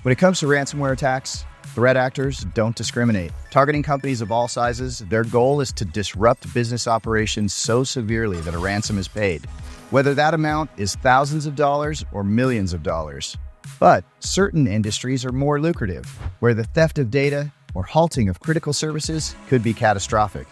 When it comes to ransomware attacks, threat actors don't discriminate. Targeting companies of all sizes, their goal is to disrupt business operations so severely that a ransom is paid, whether that amount is thousands of dollars or millions of dollars. But certain industries are more lucrative, where the theft of data or halting of critical services could be catastrophic,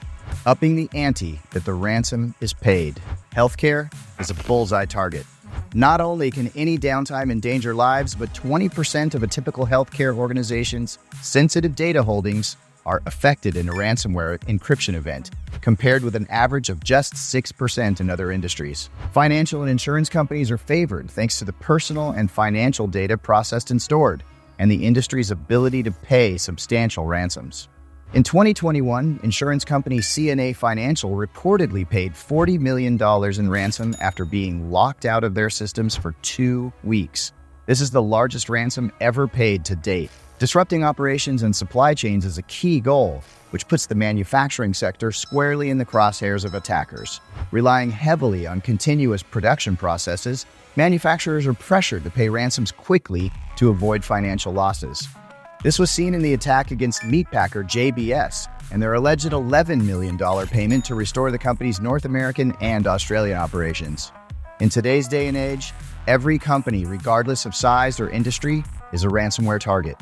upping the ante that the ransom is paid. Healthcare is a bullseye target. Not only can any downtime endanger lives, but 20% of a typical healthcare organization's sensitive data holdings are affected in a ransomware encryption event, compared with an average of just 6% in other industries. Financial and insurance companies are favored thanks to the personal and financial data processed and stored, and the industry's ability to pay substantial ransoms. In 2021, insurance company CNA Financial reportedly paid $40 million in ransom after being locked out of their systems for 2 weeks. This is the largest ransom ever paid to date. Disrupting operations and supply chains is a key goal, which puts the manufacturing sector squarely in the crosshairs of attackers. Relying heavily on continuous production processes, manufacturers are pressured to pay ransoms quickly to avoid financial losses. This was seen in the attack against meatpacker JBS and their alleged $11 million payment to restore the company's North American and Australian operations. In today's day and age, every company, regardless of size or industry, is a ransomware target.